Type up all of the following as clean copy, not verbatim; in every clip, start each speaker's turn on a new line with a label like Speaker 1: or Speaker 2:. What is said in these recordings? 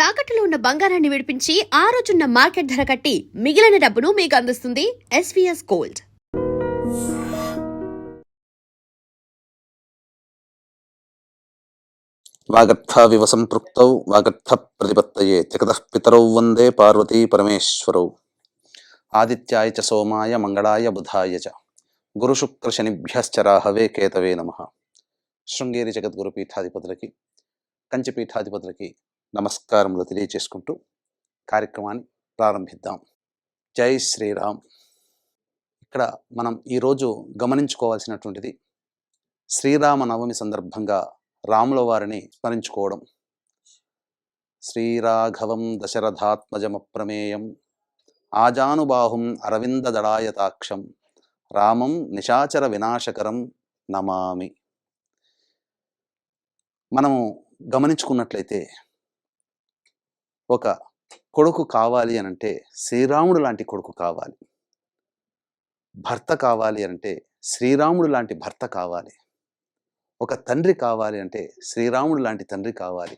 Speaker 1: తాకట్టులో ఉన్న బంగారాన్ని విడిపించి ఆ రోజున్న మార్కెట్ ధర కట్టి మిగిలిన డబ్బును మీకు అందిస్తుంది ఎస్వీఎస్ గోల్డ్.
Speaker 2: వాగర్థావివ సంపృక్తౌ వాగర్థ ప్రతిపత్తయే జగతః పితరౌ వందే పార్వతీ పరమేశ్వరౌ. ఆదిత్యాయ చ సోమాయ మంగళాయ బుధాయ చ గురుశుక్ర శనిభ్యశ్చ రాహవే కేతవే నమః. శృంగేరి జగద్గురు పీఠాధిపతులకి, కంచి పీఠాధిపతులకి నమస్కారములు తెలియచేసుకుంటూ కార్యక్రమాన్ని ప్రారంభిద్దాం. జై శ్రీరామ్. ఇక్కడ మనం ఈరోజు గమనించుకోవాల్సినటువంటిది, శ్రీరామనవమి సందర్భంగా రాముల వారిని స్మరించుకోవడం. శ్రీరాఘవం దశరథాత్మజమప్రమేయం ఆజానుబాహుం అరవిందదళాయతాక్షం రామం నిశాచర వినాశకరం నమామి. మనము గమనించుకున్నట్లయితే, ఒక కొడుకు కావాలి అనంటే శ్రీరాముడు లాంటి కొడుకు కావాలి, భర్త కావాలి అంటే శ్రీరాముడు లాంటి భర్త కావాలి, ఒక తండ్రి కావాలి అంటే శ్రీరాముడు లాంటి తండ్రి కావాలి,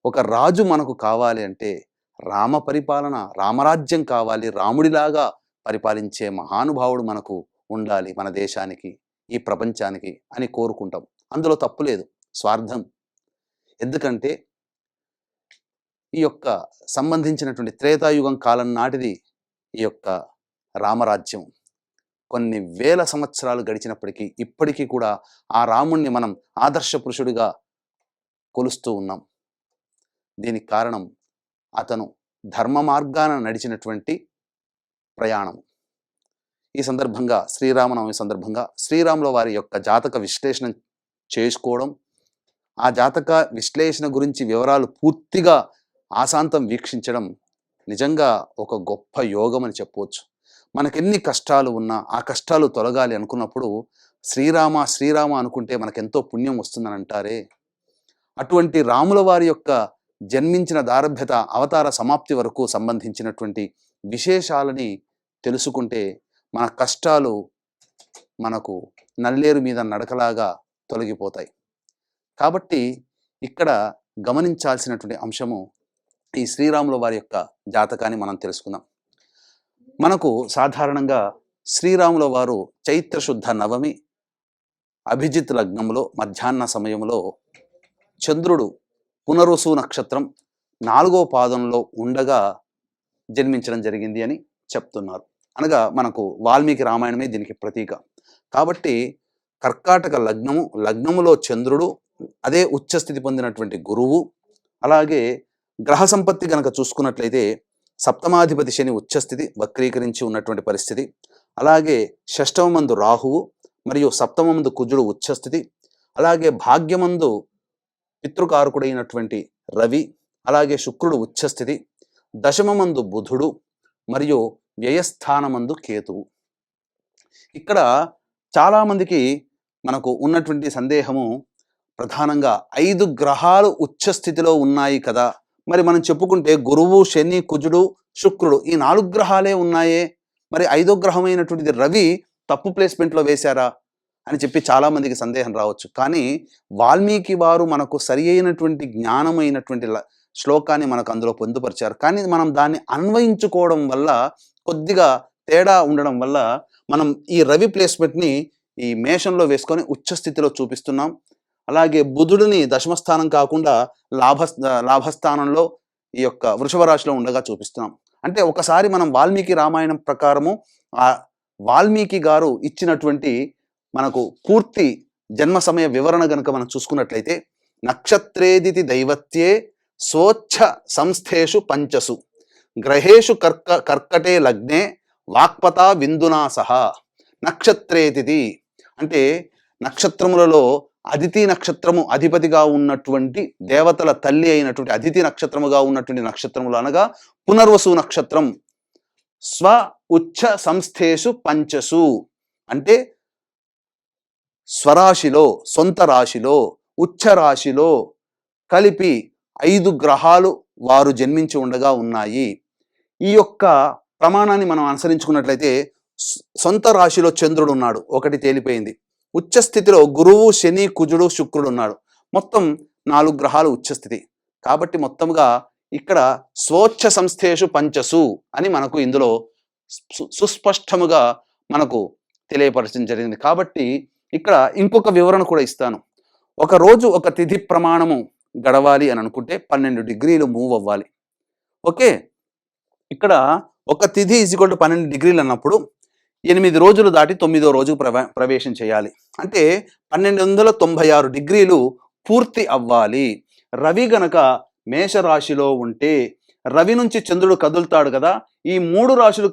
Speaker 2: ఒక రాజు మనకు కావాలి అంటే రామ పరిపాలన, రామరాజ్యం కావాలి, రాముడిలాగా పరిపాలించే మహానుభావుడు మనకు ఉండాలి మన దేశానికి, ఈ ప్రపంచానికి అని కోరుకుంటాం. అందులో తప్పు లేదు, స్వార్థం. ఎందుకంటే ఈ యొక్క సంబంధించినటువంటి త్రేతాయుగం కాలం నాటిది ఈ యొక్క రామరాజ్యం. కొన్ని వేల సంవత్సరాలు గడిచినప్పటికీ ఇప్పటికీ కూడా ఆ రాముణ్ణి మనం ఆదర్శ పురుషుడిగా కొలుస్తూ ఉన్నాం. దీనికి కారణం అతను ధర్మ మార్గాన నడిచినటువంటి ప్రయాణం. ఈ సందర్భంగా, శ్రీరామనవమి సందర్భంగా శ్రీరాముల వారి యొక్క జాతక విశ్లేషణ చేసుకోవడం, ఆ జాతక విశ్లేషణ గురించి వివరాలు పూర్తిగా ఆశాంతం వీక్షించడం నిజంగా ఒక గొప్ప యోగం అని చెప్పవచ్చు. మనకెన్ని కష్టాలు ఉన్నా ఆ కష్టాలు తొలగాలి అనుకున్నప్పుడు శ్రీరామ శ్రీరామ అనుకుంటే మనకెంతో పుణ్యం వస్తుందని అంటారే. అటువంటి రాముల వారి యొక్క జన్మించిన దారభ్యత అవతార సమాప్తి వరకు సంబంధించినటువంటి విశేషాలని తెలుసుకుంటే మన కష్టాలు మనకు నల్లేరు మీద నడకలాగా తొలగిపోతాయి. కాబట్టి ఇక్కడ గమనించాల్సినటువంటి అంశము, ఈ శ్రీరాముల వారి యొక్క జాతకాన్ని మనం తెలుసుకుందాం. మనకు సాధారణంగా శ్రీరాముల వారు చైత్రశుద్ధ నవమి అభిజిత్ లగ్నంలో మధ్యాహ్న సమయంలో చంద్రుడు పునరుసు నక్షత్రం 4వ పాదంలో ఉండగా జన్మించడం జరిగింది అని చెప్తున్నారు. అనగా మనకు వాల్మీకి రామాయణమే దీనికి ప్రతీక. కాబట్టి కర్కాటక లగ్నములో చంద్రుడు, అదే ఉచ్చస్థితి పొందినటువంటి గురువు, అలాగే గ్రహ సంపత్తి కనుక చూసుకున్నట్లయితే సప్తమాధిపతి శని ఉచ్చస్థితి వక్రీకరించి ఉన్నటువంటి పరిస్థితి, అలాగే షష్టమందు రాహువు మరియు సప్తమందు కుజుడు ఉచ్చస్థితి, అలాగే భాగ్యమందు పితృకారకుడైనటువంటి రవి, అలాగే శుక్రుడు ఉచ్చస్థితి, దశమమందు బుధుడు మరియు వ్యయస్థానమందు కేతువు. ఇక్కడ చాలామందికి మనకు ఉన్నటువంటి సందేహము ప్రధానంగా 5 గ్రహాలు ఉచ్చస్థితిలో ఉన్నాయి కదా, మరి మనం చెప్పుకుంటే గురువు, శని, కుజుడు, శుక్రుడు ఈ 4 గ్రహాలే ఉన్నాయే, మరి 5వ గ్రహమైనటువంటిది రవి తప్పు ప్లేస్మెంట్లో వేశారా అని చెప్పి చాలామందికి సందేహం రావచ్చు. కానీ వాల్మీకి వారు మనకు సరి అయినటువంటి జ్ఞానమైనటువంటి శ్లోకాన్ని మనకు అందులో పొందుపరిచారు. కానీ మనం దాన్ని అన్వయించుకోవడం వల్ల, కొద్దిగా తేడా ఉండడం వల్ల మనం ఈ రవి ప్లేస్మెంట్ని ఈ మేషంలో వేసుకొని ఉచ్చస్థితిలో చూపిస్తున్నాం. అలాగే బుధుడిని దశమస్థానం కాకుండా లాభస్థానంలో ఈ యొక్క వృషభ రాశిలో ఉండగా చూపిస్తున్నాం. అంటే ఒకసారి మనం వాల్మీకి రామాయణం ప్రకారము ఆ వాల్మీకి గారు ఇచ్చినటువంటి మనకు పూర్తి జన్మ సమయ వివరణ గనుక మనం చూసుకున్నట్లయితే, నక్షత్రేదితి దైవత్యే స్వోచ్ఛ సంస్థేషు పంచసు గ్రహేషు కర్కటే లగ్నే వాక్పతా విందునా సహా. నక్షత్రేతిథి అంటే నక్షత్రములలో అదితి నక్షత్రము అధిపతిగా ఉన్నటువంటి దేవతల తల్లి అయినటువంటి అదితి నక్షత్రముగా ఉన్నటువంటి నక్షత్రములు అనగా పునర్వసు నక్షత్రం. స్వ ఉచ్ఛ సంస్థేషు పంచసు అంటే స్వరాశిలో, సొంత రాశిలో, ఉచ్ఛ రాశిలో కలిపి 5 గ్రహాలు వారు జన్మించి ఉండగా ఉన్నాయి. ఈ యొక్క ప్రమాణాన్ని మనం అనుసరించుకున్నట్లయితే సొంత రాశిలో చంద్రుడు ఉన్నాడు, ఒకటి తేలిపోయింది. ఉచ్చస్థితిలో గురువు, శని, కుజుడు, శుక్రుడు ఉన్నాడు. మొత్తం 4 గ్రహాలు ఉచ్చస్థితి. కాబట్టి మొత్తంగా ఇక్కడ స్వోచ్ఛ సంస్థేషు పంచసు అని మనకు ఇందులో సుస్పష్టముగా మనకు తెలియపరచడం జరిగింది. కాబట్టి ఇక్కడ ఇంకొక వివరణ కూడా ఇస్తాను. ఒక రోజు ఒక తిథి ప్రమాణము గడవాలి అని అనుకుంటే 12 డిగ్రీలు మూవ్ అవ్వాలి. ఓకే, ఇక్కడ ఒక తిథి = 12 డిగ్రీలు అన్నప్పుడు 8 రోజులు దాటి 9వ రోజుకు ప్రవేశం చేయాలి. అంటే 1296 డిగ్రీలు పూర్తి అవ్వాలి. రవి గనక మేషరాశిలో ఉంటే, రవి నుంచి చంద్రుడు కదులుతాడు కదా, ఈ 3 రాశులు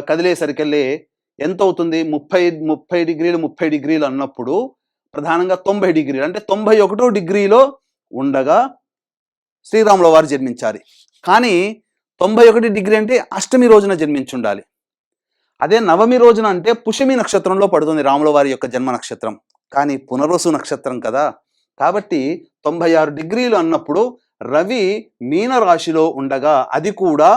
Speaker 2: కదిలేసరికల్లే ఎంత అవుతుంది? 30 డిగ్రీలు 30 డిగ్రీలు అన్నప్పుడు ప్రధానంగా 90 డిగ్రీలు అంటే 91 డిగ్రీలో ఉండగా శ్రీరాముల వారు జన్మించాలి. కానీ 91 డిగ్రీ అంటే అష్టమి రోజున జన్మించుండాలి. అదే నవమి రోజున అంటే పుష్యమి నక్షత్రంలో పడుతుంది రాముల వారి యొక్క జన్మ నక్షత్రం. కానీ పునర్వసు నక్షత్రం కదా, కాబట్టి 96 డిగ్రీలు అన్నప్పుడు రవి మీన రాశిలో ఉండగా, అది కూడా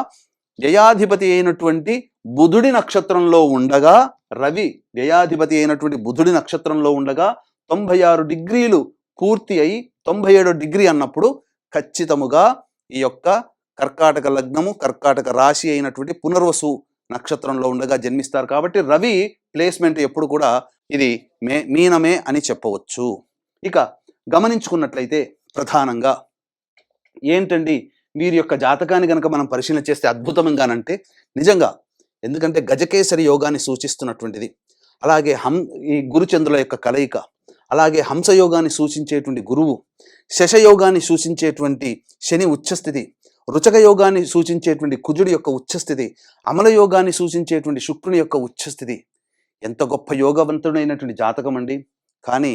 Speaker 2: వ్యయాధిపతి అయినటువంటి బుధుడి నక్షత్రంలో ఉండగా, రవి వ్యయాధిపతి అయినటువంటి బుధుడి నక్షత్రంలో ఉండగా 96 డిగ్రీలు పూర్తి అయి 97 డిగ్రీ అన్నప్పుడు ఖచ్చితముగా ఈ యొక్క కర్కాటక లగ్నము కర్కాటక రాశి అయినటువంటి పునర్వసు నక్షత్రంలో ఉండగా జన్మిస్తారు. కాబట్టి రవి ప్లేస్మెంట్ ఎప్పుడు కూడా ఇది మీనమే అని చెప్పవచ్చు. ఇక గమనించుకున్నట్లయితే ప్రధానంగా ఏంటండి వీరి యొక్క జాతకాన్ని కనుక మనం పరిశీలన చేస్తే అద్భుతంగానంటే నిజంగా, ఎందుకంటే గజకేసరి యోగాన్ని సూచిస్తున్నటువంటిది, అలాగే ఈ గురుచంద్రుల యొక్క కలయిక, అలాగే హంసయోగాన్ని సూచించేటువంటి గురువు, శశయోగాన్ని సూచించేటువంటి శని ఉచ్చస్థితి, రుచక యోగాన్ని సూచించేటువంటి కుజుడి యొక్క ఉచ్చస్థితి, అమల యోగాన్ని సూచించేటువంటి శుక్రుని యొక్క ఉచ్చస్థితి. ఎంత గొప్ప యోగవంతుడైనటువంటి జాతకం అండి. కానీ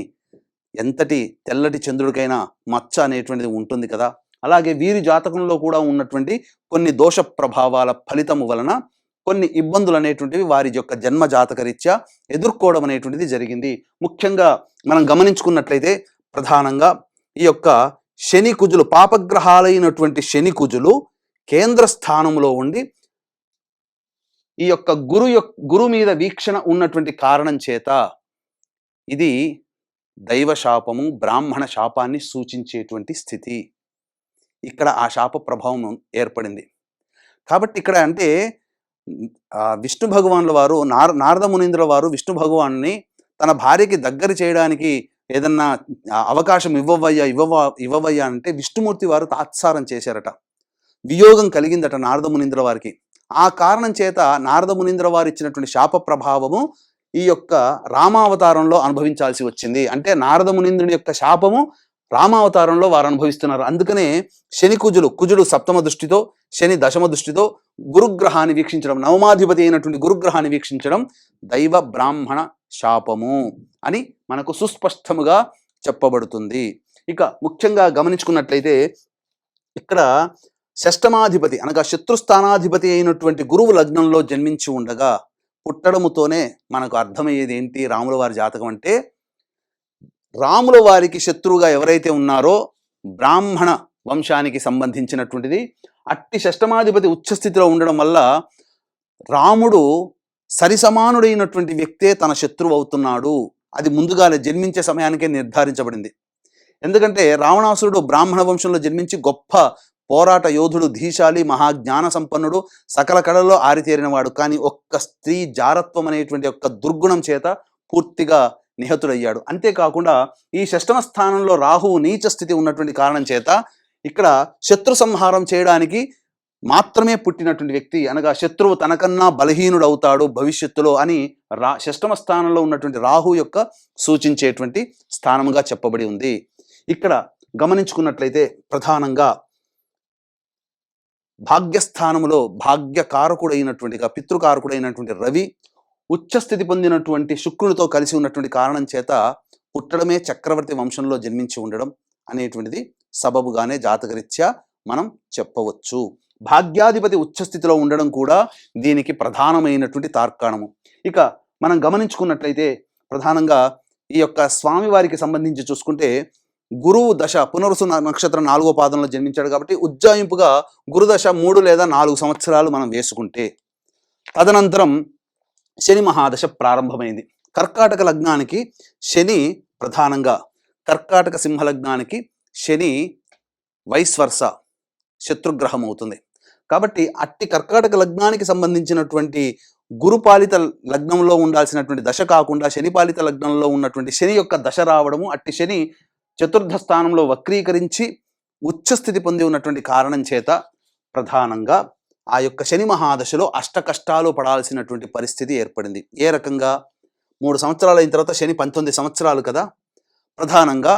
Speaker 2: ఎంతటి తెల్లటి చంద్రుడికైనా మచ్చ అనేటువంటిది ఉంటుంది కదా, అలాగే వీరి జాతకంలో కూడా ఉన్నటువంటి కొన్ని దోష ప్రభావాల ఫలితము వలన కొన్ని ఇబ్బందులు అనేటువంటివి వారి యొక్క జన్మ జాతక రీత్యా ఎదుర్కోవడం అనేటువంటిది జరిగింది. ముఖ్యంగా మనం గమనించుకున్నట్లయితే ప్రధానంగా ఈ యొక్క శని కుజులు, పాపగ్రహాలైనటువంటి శని కుజులు కేంద్ర స్థానంలో ఉండి ఈ యొక్క గురు మీద వీక్షణ ఉన్నటువంటి కారణం చేత ఇది దైవ శాపము, బ్రాహ్మణ శాపాన్ని సూచించేటువంటి స్థితి. ఇక్కడ ఆ శాప ప్రభావం ఏర్పడింది. కాబట్టి ఇక్కడ అంటే విష్ణు భగవానుల వారు నారద మునీంద్రుల వారు విష్ణు భగవాన్ని తన భార్యకి దగ్గర చేయడానికి ఏదన్నా అవకాశం ఇవ్వవయ్యా అంటే విష్ణుమూర్తి వారు తాత్సారం చేశారట. వియోగం కలిగిందట నారద మునీంద్రుల వారికి. ఆ కారణం చేత నారద మునీంద్రుల వారు ఇచ్చినటువంటి శాప ప్రభావము ఈ యొక్క రామావతారంలో అనుభవించాల్సి వచ్చింది. అంటే నారద మునీంద్రుడి యొక్క శాపము రామావతారంలో వారు అనుభవిస్తున్నారు. అందుకనే శని కుజుడు సప్తమ దృష్టితో, శని దశమ దృష్టితో గురుగ్రహాన్ని వీక్షించడం, నవమాధిపతి అయినటువంటి గురుగ్రహాన్ని వీక్షించడం దైవ బ్రాహ్మణ శాపము అని మనకు సుస్పష్టముగా చెప్పబడుతుంది. ఇక ముఖ్యంగా గమనించుకున్నట్లయితే ఇక్కడ షష్టమాధిపతి అనగా శత్రుస్థానాధిపతి అయినటువంటి గురువు లగ్నంలో జన్మించి ఉండగా పుట్టడముతోనే మనకు అర్థమయ్యేది ఏంటి రాముల వారి జాతకం అంటే, రాముల వారికి శత్రువుగా ఎవరైతే ఉన్నారో బ్రాహ్మణ వంశానికి సంబంధించినటువంటిది. అట్టి షష్టమాధిపతి ఉచ్చస్థితిలో ఉండడం వల్ల రాముడు సరిసమానుడైనటువంటి వ్యక్తే తన శత్రువు అవుతున్నాడు. అది ముందుగానే జన్మించే సమయానికే నిర్ధారించబడింది. ఎందుకంటే రావణాసురుడు బ్రాహ్మణ వంశంలో జన్మించి గొప్ప పోరాట యోధుడు, ధీశాలి, మహాజ్ఞాన సంపన్నుడు, సకల కళల్లో ఆరితేరినవాడు. కానీ ఒక్క స్త్రీ జారత్వం అనేటువంటి ఒక్క దుర్గుణం చేత పూర్తిగా నిహతుడయ్యాడు. అంతేకాకుండా ఈ షష్టమ స్థానంలో రాహువు నీచ స్థితి ఉన్నటువంటి కారణం చేత ఇక్కడ శత్రు సంహారం చేయడానికి మాత్రమే పుట్టినటువంటి వ్యక్తి, అనగా శత్రువు తనకన్నా బలహీనుడు అవుతాడు భవిష్యత్తులో అని షష్టమ స్థానంలో ఉన్నటువంటి రాహు యొక్క సూచించేటువంటి స్థానముగా చెప్పబడి ఉంది. ఇక్కడ గమనించుకున్నట్లయితే ప్రధానంగా భాగ్యస్థానములో భాగ్యకారకుడైనటువంటిగా పితృకారకుడైనటువంటి రవి ఉచ్చస్థితి పొందినటువంటి శుక్రునితో కలిసి ఉన్నటువంటి కారణం చేత పుట్టడమే చక్రవర్తి వంశంలో జన్మించి ఉండడం అనేటువంటిది సబబుగానే జాతకరీత్యా మనం చెప్పవచ్చు. భాగ్యాధిపతి ఉచ్చస్థితిలో ఉండడం కూడా దీనికి ప్రధానమైనటువంటి తార్కాణము. ఇక మనం గమనించుకున్నట్లయితే ప్రధానంగా ఈ యొక్క స్వామివారికి సంబంధించి చూసుకుంటే గురువు దశ పునరుసు నక్షత్రం 4వ పాదంలో జన్మించాడు కాబట్టి ఉజ్జాయింపుగా గురుదశ 3 లేదా 4 సంవత్సరాలు మనం వేసుకుంటే తదనంతరం శని మహాదశ ప్రారంభమైంది. కర్కాటక లగ్నానికి శని ప్రధానంగా, కర్కాటక సింహ లగ్నానికి శని వైస్ వర్స శత్రుగ్రహం అవుతుంది. కాబట్టి అట్టి కర్కాటక లగ్నానికి సంబంధించినటువంటి గురుపాలిత లగ్నంలో ఉండాల్సినటువంటి దశ కాకుండా శనిపాలిత లగ్నంలో ఉన్నటువంటి శని యొక్క దశ రావడము, అట్టి శని చతుర్థ స్థానంలో వక్రీకరించి ఉచ్చస్థితి పొంది ఉన్నటువంటి కారణం చేత ప్రధానంగా ఆ యొక్క శని మహాదశలో అష్ట కష్టాలు పడాల్సినటువంటి పరిస్థితి ఏర్పడింది. ఏ రకంగా 3 సంవత్సరాలు అయిన తర్వాత శని 19 సంవత్సరాలు కదా, ప్రధానంగా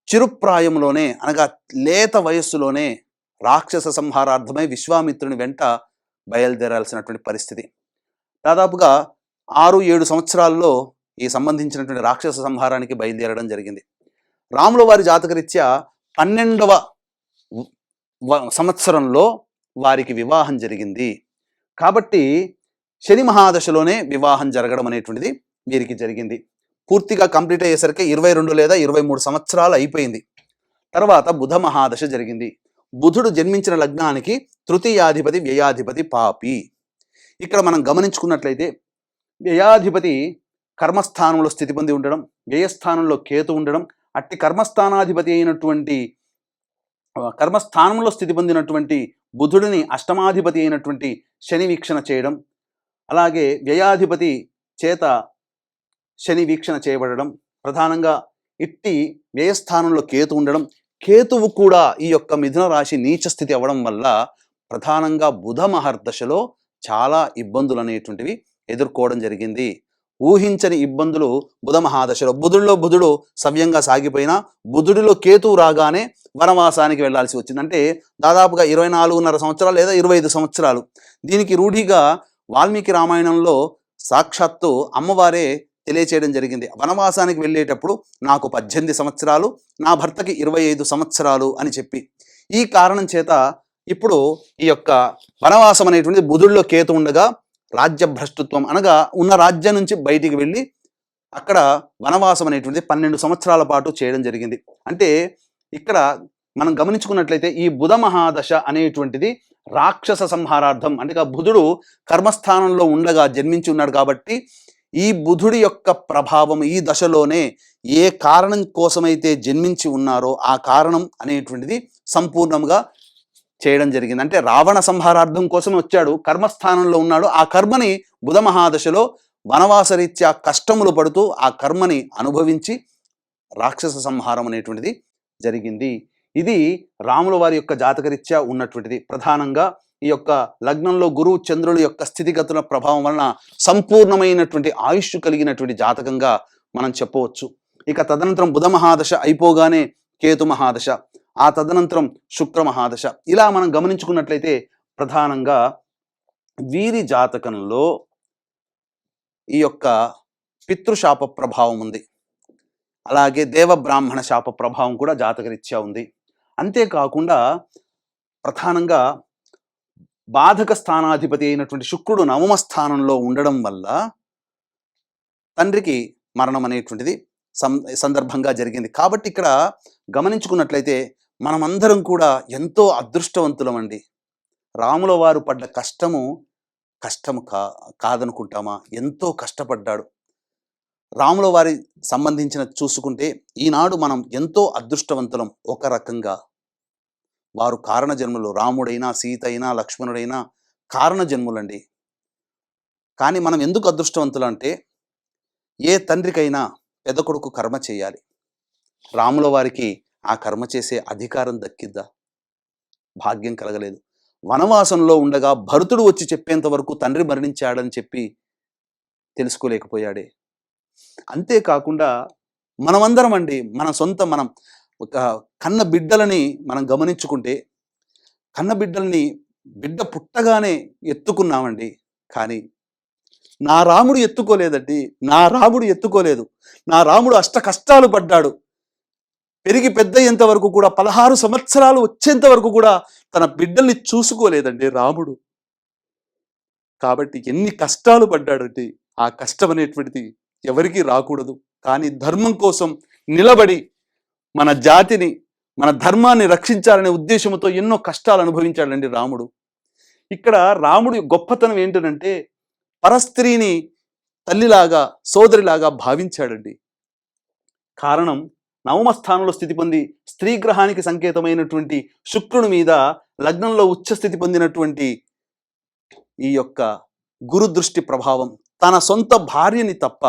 Speaker 2: చిరుప్రాయంలోనే అనగా లేత వయస్సులోనే రాక్షస సంహారార్థమై విశ్వామిత్రుని వెంట బయలుదేరాల్సినటువంటి పరిస్థితి. దాదాపుగా 6-7 సంవత్సరాల్లో ఈ సంబంధించినటువంటి రాక్షస సంహారానికి బయలుదేరడం జరిగింది. రాముల వారి జాతకరీత్యా 12వ సంవత్సరంలో వారికి వివాహం జరిగింది. కాబట్టి శని మహాదశలోనే వివాహం జరగడం అనేటువంటిది వీరికి జరిగింది. పూర్తిగా కంప్లీట్ అయ్యేసరికి 22 లేదా 23 సంవత్సరాలు అయిపోయింది. తర్వాత బుధ మహాదశ జరిగింది. బుధుడు జన్మించిన లగ్నానికి తృతీయాధిపతి వ్యయాధిపతి పాపి. ఇక్కడ మనం గమనించుకున్నట్లయితే వ్యయాధిపతి కర్మస్థానంలో స్థితి పొంది ఉండడం, వ్యయస్థానంలో కేతు ఉండడం, అట్టి కర్మస్థానంలో స్థితి పొందినటువంటి బుధుడిని అష్టమాధిపతి అయినటువంటి శని వీక్షణ చేయడం, అలాగే వ్యయాధిపతి చేత శని వీక్షణ చేయబడడం, ప్రధానంగా ఇట్టి వ్యయస్థానంలో కేతు ఉండడం, కేతువు కూడా ఈ యొక్క మిథున రాశి నీచ స్థితి అవ్వడం వల్ల ప్రధానంగా బుధ మహర్దశలో చాలా ఇబ్బందులు అనేటువంటివి ఎదుర్కోవడం జరిగింది. ఊహించని ఇబ్బందులు బుధ మహాదశలో. బుధుడు సవ్యంగా సాగిపోయినా బుధుడిలో కేతువు రాగానే వనవాసానికి వెళ్లాల్సి వచ్చింది. అంటే దాదాపుగా 24.5 సంవత్సరాలు లేదా 25 సంవత్సరాలు. దీనికి రూఢిగా వాల్మీకి రామాయణంలో సాక్షాత్తు అమ్మవారే తెలియచేయడం జరిగింది. వనవాసానికి వెళ్ళేటప్పుడు నాకు 18 సంవత్సరాలు, నా భర్తకి 25 సంవత్సరాలు అని చెప్పి. ఈ కారణం చేత ఇప్పుడు ఈ యొక్క వనవాసం అనేటువంటిది బుధుడిలో కేతు ఉండగా రాజ్య భ్రష్టత్వం అనగా ఉన్న రాజ్యం నుంచి బయటికి వెళ్ళి అక్కడ వనవాసం అనేటువంటిది 12 సంవత్సరాల పాటు చేయడం జరిగింది. అంటే ఇక్కడ మనం గమనించుకున్నట్లయితే ఈ బుధ మహాదశ అనేటువంటిది రాక్షస సంహారార్థం. అంటే బుధుడు కర్మస్థానంలో ఉండగా జన్మించి ఉన్నాడు కాబట్టి ఈ బుధుడి యొక్క ప్రభావం ఈ దశలోనే ఏ కారణం కోసమైతే జన్మించి ఉన్నారో ఆ కారణం అనేటువంటిది సంపూర్ణంగా చేయడం జరిగింది. అంటే రావణ సంహారార్థం కోసం వచ్చాడు, కర్మస్థానంలో ఉన్నాడు. ఆ కర్మని బుధ మహాదశలో వనవాసరీత్యా కష్టములు పడుతూ ఆ కర్మని అనుభవించి రాక్షస సంహారం అనేటువంటిది జరిగింది. ఇది రాముల వారి యొక్క జాతకరీత్యా ఉన్నటువంటిది. ప్రధానంగా ఈ యొక్క లగ్నంలో గురువు చంద్రుల యొక్క స్థితిగతుల ప్రభావం వలన సంపూర్ణమైనటువంటి ఆయుష్ కలిగినటువంటి జాతకంగా మనం చెప్పవచ్చు. ఇక తదనంతరం బుధ మహాదశ అయిపోగానే కేతు మహాదశ, ఆ తదనంతరం శుక్ర మహాదశ. ఇలా మనం గమనించుకున్నట్లయితే ప్రధానంగా వీరి జాతకంలో ఈ యొక్క పితృశాప ప్రభావం ఉంది, అలాగే దేవ బ్రాహ్మణ శాప ప్రభావం కూడా జాతకరీత్యా ఉంది. అంతేకాకుండా ప్రధానంగా బాధక స్థానాధిపతి అయినటువంటి శుక్రుడు 9వ స్థానంలో ఉండడం వల్ల తండ్రికి మరణం అనేటువంటిది సందర్భంగా జరిగింది. కాబట్టి ఇక్కడ గమనించుకున్నట్లయితే మనమందరం కూడా ఎంతో అదృష్టవంతులమండి. రాముల వారు పడ్డ కష్టము కాదనుకుంటామా? ఎంతో కష్టపడ్డాడు. రాముల వారి సంబంధించిన చూసుకుంటే ఈనాడు మనం ఎంతో అదృష్టవంతులం. ఒక రకంగా వారు కారణ జన్ములు, రాముడైనా సీత అయినా లక్ష్మణుడైనా కారణ జన్ములండి. కానీ మనం ఎందుకు అదృష్టవంతులు అంటే ఏ తండ్రికైనా పెద్ద కొడుకు కర్మ చేయాలి. రాముల వారికి ఆ కర్మ చేసే అధికారం దక్కిద్దా? భాగ్యం కలగలేదు. వనవాసంలో ఉండగా భరతుడు వచ్చి చెప్పేంత వరకు తండ్రి మరణించాడని చెప్పి తెలుసుకోలేకపోయాడే. అంతేకాకుండా మనమందరం అండి మనం ఒక కన్న బిడ్డలని మనం గమనించుకుంటే బిడ్డ పుట్టగానే ఎత్తుకున్నామండి. కానీ నా రాముడు ఎత్తుకోలేదండి. నా రాముడు అష్ట కష్టాలు పడ్డాడు. పెరిగి పెద్ద అయ్యేంత వరకు కూడా 16 సంవత్సరాలు వచ్చేంత వరకు కూడా తన బిడ్డల్ని చూసుకోలేదండి రాముడు. కాబట్టి ఎన్ని కష్టాలు పడ్డాడండి. ఆ కష్టం అనేటువంటిది ఎవరికీ రాకూడదు. కానీ ధర్మం కోసం నిలబడి మన జాతిని, మన ధర్మాన్ని రక్షించాలనే ఉద్దేశంతో ఎన్నో కష్టాలు అనుభవించాడండి రాముడు. ఇక్కడ రాముడి గొప్పతనం ఏంటంటే పరస్త్రీని తల్లిలాగా, సోదరిలాగా భావించాడండి. కారణం నవమ స్థానంలో స్థితి పొంది స్త్రీ గ్రహానికి సంకేతమైనటువంటి శుక్రుని మీద లగ్నంలో ఉచ్చ స్థితి పొందినటువంటి ఈ యొక్క గురు దృష్టి ప్రభావం తన సొంత భార్యని తప్ప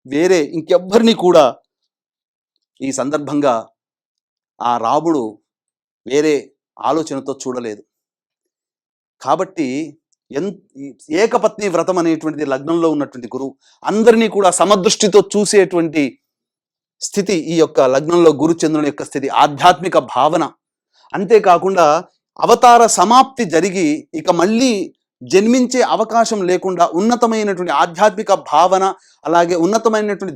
Speaker 2: వేరే ఇంకెవ్వరిని కూడా ఈ సందర్భంగా ఆ రాముడు వేరే ఆలోచనతో చూడలేదు. కాబట్టి ఏకపత్ని వ్రతం అనేటువంటిది లగ్నంలో ఉన్నటువంటి గురువు అందరినీ కూడా సమదృష్టితో చూసేటువంటి స్థితి ఈ యొక్క లగ్నంలో గురుచంద్రుని యొక్క స్థితి, ఆధ్యాత్మిక భావన. అంతేకాకుండా అవతార సమాప్తి జరిగి ఇక మళ్ళీ జన్మించే అవకాశం లేకుండా ఉన్నతమైనటువంటి ఆధ్యాత్మిక భావన, అలాగే ఉన్నతమైనటువంటి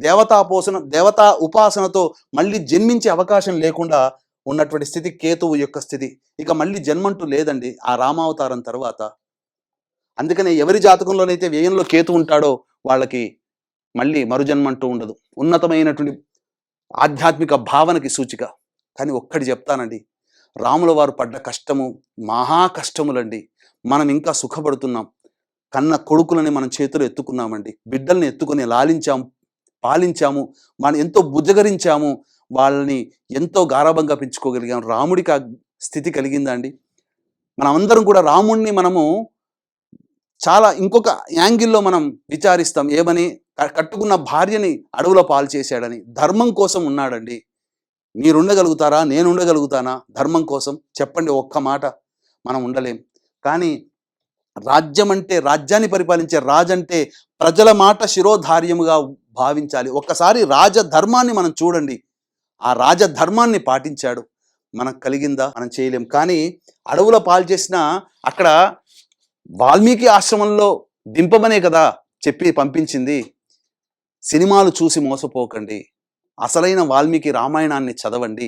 Speaker 2: దేవతా ఉపాసనతో మళ్ళీ జన్మించే అవకాశం లేకుండా ఉన్నటువంటి స్థితి కేతువు యొక్క స్థితి. ఇక మళ్ళీ జన్మంటూ లేదండి ఆ రామావతారం తర్వాత. అందుకనే ఎవరి జాతకంలోనైతే వ్యయంలో కేతు ఉంటాడో వాళ్ళకి మళ్ళీ మరుజన్మంటూ ఉండదు. ఉన్నతమైనటువంటి ఆధ్యాత్మిక భావనకి సూచిక. కానీ ఒక్కటి చెప్తానండి, రాముల వారు పడ్డ కష్టము మహా కష్టములండి. మనం ఇంకా సుఖపడుతున్నాం. కన్న కొడుకులని మనం చేతులు ఎత్తుకున్నామండి, బిడ్డల్ని ఎత్తుకుని లాలించాము, పాలించాము, మనం ఎంతో బుజ్జగరించాము, వాళ్ళని ఎంతో గారాబంగా పెంచుకోగలిగాం. రాముడికి ఆ స్థితి కలిగిందా అండి? మనమందరం కూడా రాముడిని మనము చాలా ఇంకొక యాంగిల్లో మనం విచారిస్తాం. ఏమని? కట్టుకున్న భార్యని అడవులో పాలు చేశాడని. ధర్మం కోసం ఉన్నాడండి. మీరుండగలుగుతారా? నేను ఉండగలుగుతానా ధర్మం కోసం? చెప్పండి, ఒక్క మాట. మనం ఉండలేం. కానీ రాజ్యం అంటే, రాజ్యాన్ని పరిపాలించే రాజంటే ప్రజల మాట శిరోధార్యముగా భావించాలి. ఒక్కసారి రాజధర్మాన్ని మనం చూడండి. ఆ రాజధర్మాన్ని పాటించాడు. మనకు కలిగిందా? మనం చేయలేం. కానీ అడవుల పాలు చేసిన అక్కడ వాల్మీకి ఆశ్రమంలో దింపమనే కదా చెప్పి పంపించింది. సినిమాలు చూసి మోసపోకండి, అసలైన వాల్మీకి రామాయణాన్ని చదవండి.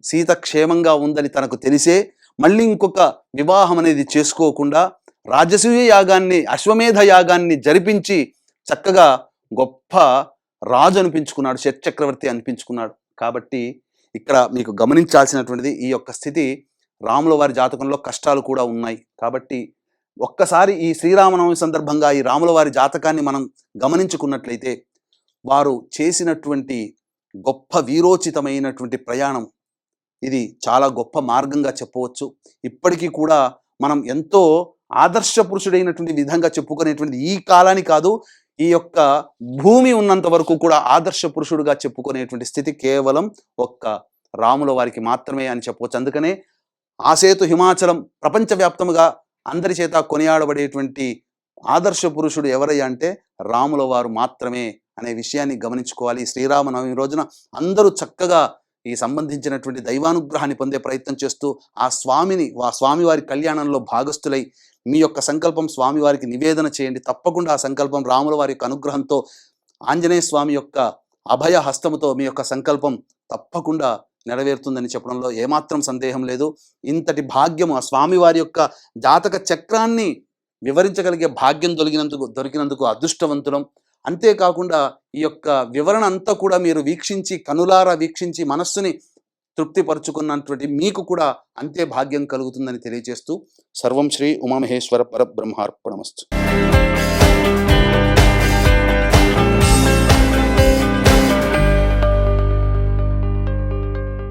Speaker 2: సీత క్షేమంగా ఉందని తనకు తెలిసే మళ్ళీ ఇంకొక వివాహం అనేది చేసుకోకుండా రాజసూయ యాగాన్ని, అశ్వమేధ యాగాన్ని జరిపించి చక్కగా గొప్ప రాజు అనిపించుకున్నాడు, చక్రవర్తి అనిపించుకున్నాడు. కాబట్టి ఇక్కడ మీకు గమనించాల్సినటువంటిది ఈ యొక్క స్థితి. రాముల వారి జాతకంలో కష్టాలు కూడా ఉన్నాయి. కాబట్టి ఒక్కసారి ఈ శ్రీరామనవమి సందర్భంగా ఈ రాముల వారి జాతకాన్ని మనం గమనించుకున్నట్లయితే వారు చేసినటువంటి గొప్ప వీరోచితమైనటువంటి ప్రయాణం ఇది చాలా గొప్ప మార్గంగా చెప్పవచ్చు. ఇప్పటికీ కూడా మనం ఎంతో ఆదర్శ పురుషుడైనటువంటి విధంగా చెప్పుకునేటువంటి ఈ కాలాన్ని కాదు, ఈ యొక్క భూమి ఉన్నంత వరకు కూడా ఆదర్శ పురుషుడుగా చెప్పుకునేటువంటి స్థితి కేవలం ఒక్క రాముల వారికి మాత్రమే అని చెప్పవచ్చు. అందుకనే ఆసేతు హిమాచలం ప్రపంచవ్యాప్తముగా అందరి చేత కొనియాడబడేటువంటి ఆదర్శ పురుషుడు ఎవరయ్యా అంటే రాముల వారు మాత్రమే అనే విషయాన్ని గమనించుకోవాలి. శ్రీరామనవమి రోజున అందరూ చక్కగా ఈ సంబంధించినటువంటి దైవానుగ్రహాన్ని పొందే ప్రయత్నం చేస్తూ ఆ స్వామివారి కళ్యాణంలో భాగస్థులై మీ యొక్క సంకల్పం స్వామివారికి నివేదన చేయండి. తప్పకుండా ఆ సంకల్పం రాముల వారి యొక్క అనుగ్రహంతో, ఆంజనేయ స్వామి యొక్క అభయ హస్తముతో మీ యొక్క సంకల్పం తప్పకుండా నెరవేరుతుందని చెప్పడంలో ఏమాత్రం సందేహం లేదు. ఇంతటి భాగ్యము ఆ స్వామివారి యొక్క జాతక చక్రాన్ని వివరించగలిగే భాగ్యం దొరికినందుకు అదృష్టవంతులం. అంతేకాకుండా ఈ యొక్క వివరణ అంతా కూడా మీరు వీక్షించి, కనులారా వీక్షించి మనస్సుని తృప్తిపరుచుకున్నటువంటి మీకు కూడా అంతే భాగ్యం కలుగుతుందని తెలియజేస్తూ సర్వం శ్రీ ఉమామహేశ్వర పరబ్రహ్మార్పణమస్తు.